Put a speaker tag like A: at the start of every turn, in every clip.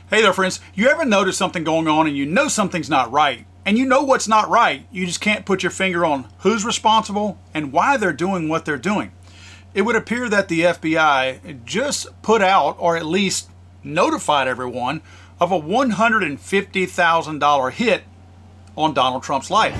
A: Hey there, friends. You ever notice something going on and you know something's not right? And you know what's not right, you just can't put your finger on who's responsible and why they're doing what they're doing. It would appear that the FBI just put out, or at least notified everyone, of a $150,000 hit on Donald Trump's life.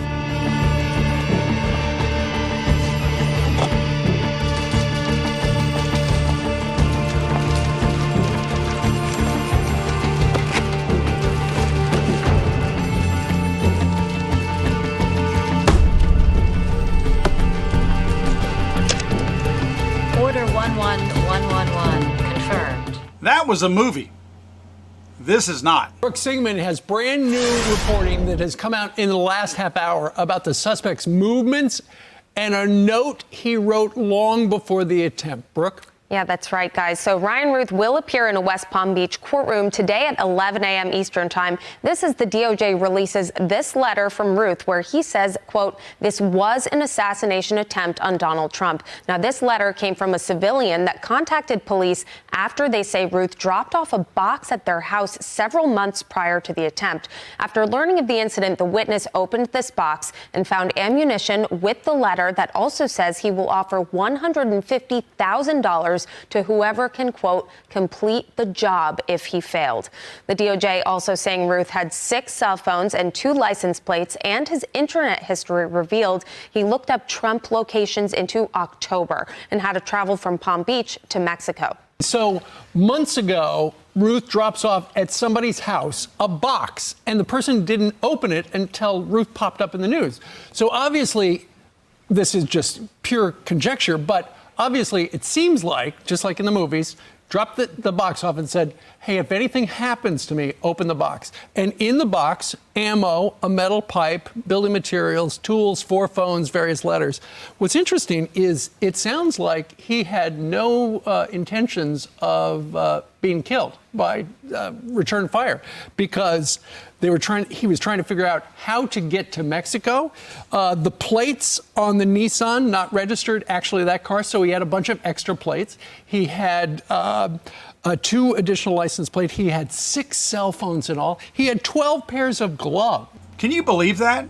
B: Order 11111 confirmed.
A: That was a movie. This is not.
C: Brooke Sigmund has brand new reporting that has come out in the last half hour about the suspect's movements and a note he wrote long before the attempt. Brooke?
D: Yeah, that's right, guys. So Ryan Ruth will appear in a West Palm Beach courtroom today at 11 a.m. Eastern time. This is the DOJ releases this letter from Ruth where he says, quote, "This was an assassination attempt on Donald Trump." Now, this letter came from a civilian that contacted police after they say Ruth dropped off a box at their house several months prior to the attempt. After learning of the incident, the witness opened this box and found ammunition with the letter that also says he will offer $150,000 to whoever can, quote, complete the job if he failed. The DOJ also saying Ruth had 6 cell phones and 2 license plates, and his internet history revealed he looked up Trump locations into October and had to travel from Palm Beach to Mexico.
C: So months ago, Ruth drops off at somebody's house a box, and the person didn't open it until Ruth popped up in the news. So obviously, this is just pure conjecture, but obviously, it seems like, just like in the movies, dropped the box off and said, hey, if anything happens to me, open the box. And in the box, ammo, a metal pipe, building materials, tools, 4 phones, various letters. What's interesting is it sounds like he had no intentions of being killed by return fire, because he was trying to figure out how to get to Mexico. The plates on the Nissan, not registered, actually that car, so he had a bunch of extra plates. He had 2 additional license plates. He had 6 cell phones in all. He had 12 pairs of gloves.
A: Can you believe that?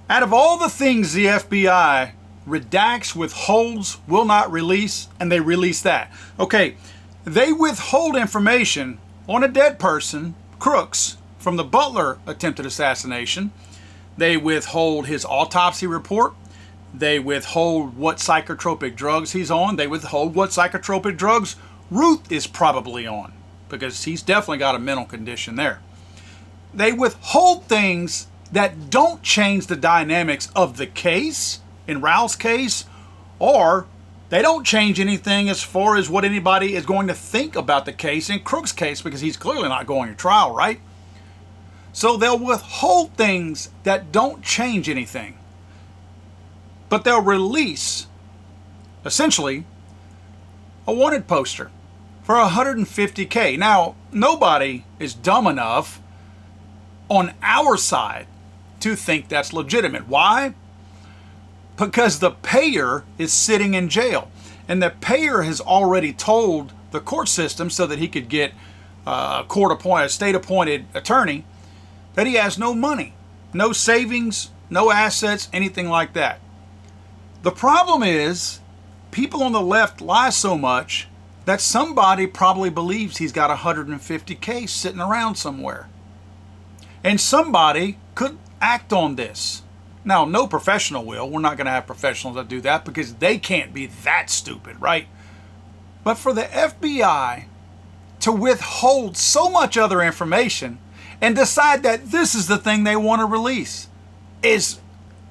A: Out of all the things the FBI redacts, withholds, will not release, and they release that. Okay, they withhold information on a dead person, Crooks, from the Butler attempted assassination. They withhold his autopsy report. They withhold what psychotropic drugs he's on. They withhold what psychotropic drugs Ruth is probably on, because he's definitely got a mental condition there. They withhold things that don't change the dynamics of the case, in Raoul's case, or they don't change anything as far as what anybody is going to think about the case in Crook's case, because he's clearly not going to trial, right? So they'll withhold things that don't change anything, but they'll release, essentially, a wanted poster for $150K. Now, nobody is dumb enough on our side to think that's legitimate. Why? Because the payer is sitting in jail, and the payer has already told the court system, so that he could get a state-appointed attorney, that he has no money, no savings, no assets, anything like that. The problem is, people on the left lie so much that somebody probably believes he's got $150K sitting around somewhere. And somebody could act on this. Now, no professional will. We're not going to have professionals that do that, because they can't be that stupid, right? But for the FBI to withhold so much other information and decide that this is the thing they want to release is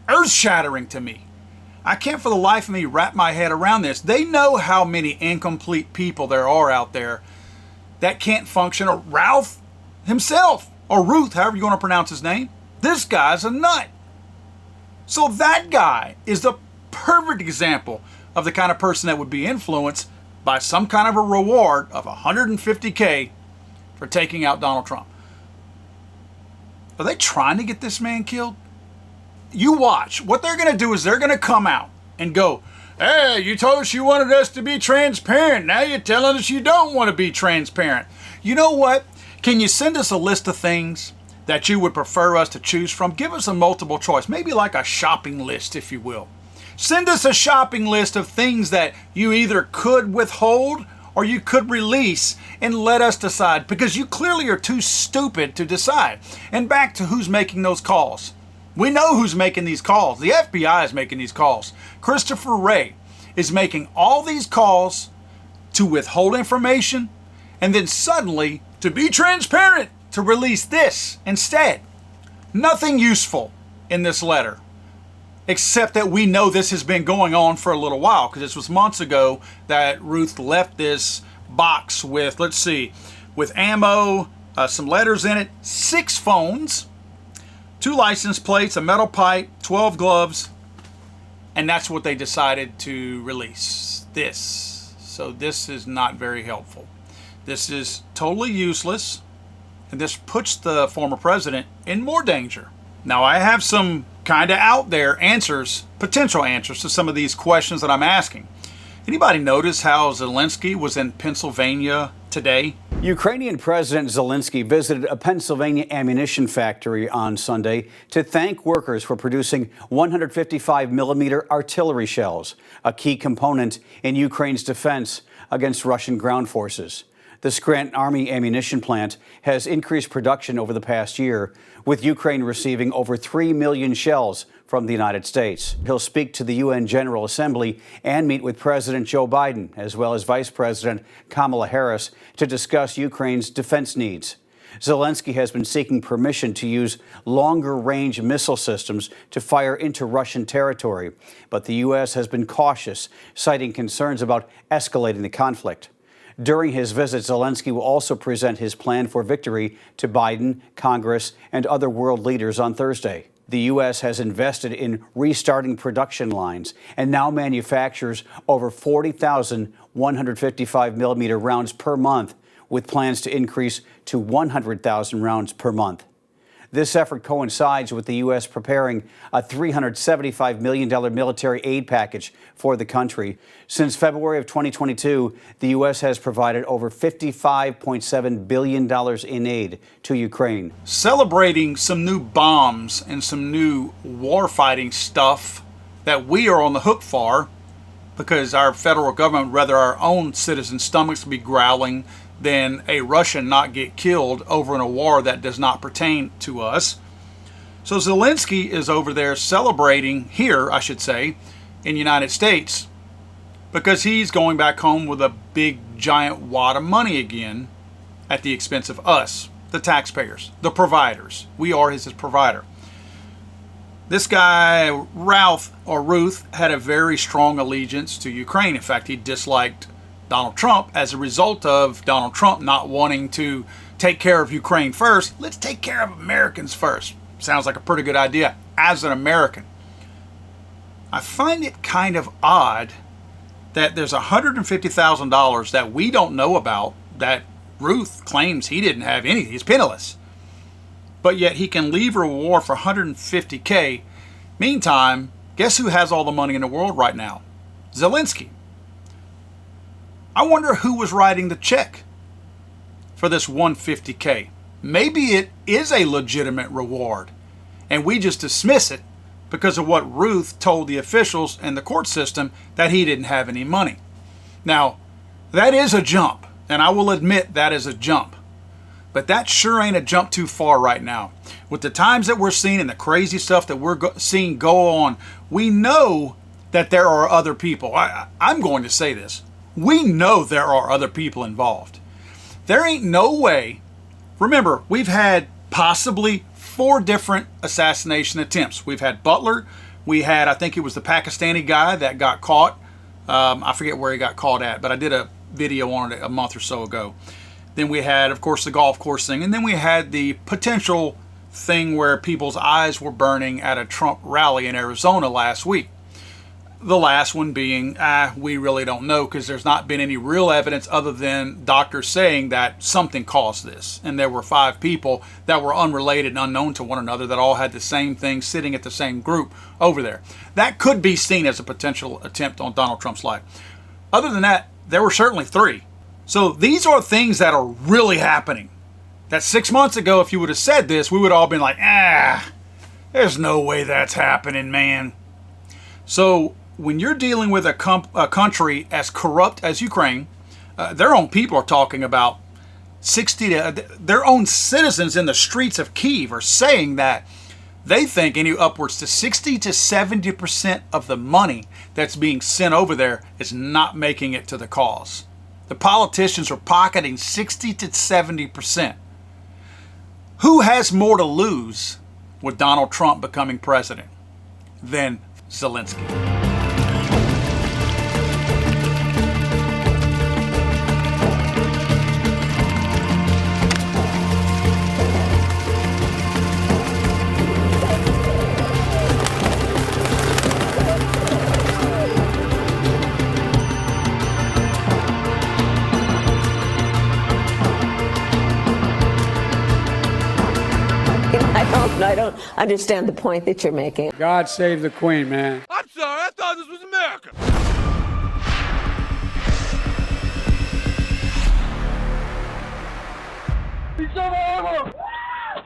A: earth-shattering to me. I can't for the life of me wrap my head around this. They know how many incomplete people there are out there that can't function, or Ralph himself, or Ruth, however you want to pronounce his name. This guy's a nut. So that guy is the perfect example of the kind of person that would be influenced by some kind of a reward of $150K for taking out Donald Trump. Are they trying to get this man killed? You watch. What they're going to do is they're going to come out and go, hey, you told us you wanted us to be transparent. Now you're telling us you don't want to be transparent. You know what? Can you send us a list of things that you would prefer us to choose from? Give us a multiple choice, maybe like a shopping list, if you will. Send us a shopping list of things that you either could withhold or you could release, and let us decide, because you clearly are too stupid to decide. And back to who's making those calls. We know who's making these calls. The FBI is making these calls. Christopher Wray is making all these calls to withhold information and then suddenly, to be transparent, to release this instead. Nothing useful in this letter, except that we know this has been going on for a little while, because this was months ago that Ruth left this box with, let's see, with ammo, some letters in it, 6 phones, 2 license plates, a metal pipe, 12 gloves, and that's what they decided to release, this. So this is not very helpful. This is totally useless, and this puts the former president in more danger. Now, I have some kind of out there answers, potential answers to some of these questions that I'm asking. Anybody notice how Zelenskyy was in Pennsylvania today?
E: Ukrainian President Zelenskyy visited a Pennsylvania ammunition factory on Sunday to thank workers for producing 155mm artillery shells, a key component in Ukraine's defense against Russian ground forces. The Scranton Army ammunition plant has increased production over the past year, with Ukraine receiving over 3 million shells from the United States. He'll speak to the UN General Assembly and meet with President Joe Biden, as well as Vice President Kamala Harris, to discuss Ukraine's defense needs. Zelenskyy has been seeking permission to use longer-range missile systems to fire into Russian territory, but the U.S. has been cautious, citing concerns about escalating the conflict. During his visit, Zelenskyy will also present his plan for victory to Biden, Congress, and other world leaders on Thursday. The U.S. has invested in restarting production lines and now manufactures over 40,000 155mm rounds per month, with plans to increase to 100,000 rounds per month. This effort coincides with the U.S. preparing a $375 million military aid package for the country. Since February of 2022, the U.S. has provided over $55.7 billion in aid to Ukraine.
A: Celebrating some new bombs and some new war-fighting stuff that we are on the hook for, because our federal government would rather our own citizens' stomachs be growling than a Russian not get killed over in a war that does not pertain to us. So Zelenskyy is over there celebrating here, I should say, in the United States, because he's going back home with a big giant wad of money again at the expense of us, the taxpayers, the providers. We are his provider. This guy, Ruth, had a very strong allegiance to Ukraine. In fact, he disliked Donald Trump as a result of Donald Trump not wanting to take care of Ukraine first. Let's take care of Americans first. Sounds like a pretty good idea as an American. I find it kind of odd that there's $150,000 that we don't know about, that Ruth claims he didn't have any. He's penniless. But yet he can leave a war for $150K. Meantime, guess who has all the money in the world right now? Zelenskyy. I wonder who was writing the check for this $150K. Maybe it is a legitimate reward, and we just dismiss it because of what Ruth told the officials in the court system, that he didn't have any money. Now, that is a jump, and I will admit that is a jump. But that sure ain't a jump too far right now. With the times that we're seeing and the crazy stuff that we're seeing go on, we know that there are other people. I'm going to say this. We know there are other people involved. There ain't no way. Remember, we've had possibly 4 different assassination attempts. We've had Butler. We had, I think it was the Pakistani guy that got caught. I forget where he got caught at, but I did a video on it a month or so ago. Then we had, of course, the golf course thing. And then we had the potential thing where people's eyes were burning at a Trump rally in Arizona last week. The last one being, we really don't know, because there's not been any real evidence other than doctors saying that something caused this. And there were 5 people that were unrelated and unknown to one another that all had the same thing sitting at the same group over there. That could be seen as a potential attempt on Donald Trump's life. Other than that, there were certainly 3. So these are things that are really happening. That 6 months ago, if you would have said this, we would have all been like, there's no way that's happening, man. So when you're dealing with a country as corrupt as Ukraine, their own people are talking about their own citizens in the streets of Kyiv are saying that they think upwards to 60 to 70% of the money that's being sent over there is not making it to the cause. The politicians are pocketing 60 to 70%. Who has more to lose with Donald Trump becoming president than Zelenskyy?
F: I don't understand the point that you're making.
G: God save the Queen, man.
H: I'm sorry, I thought this was America. He's over.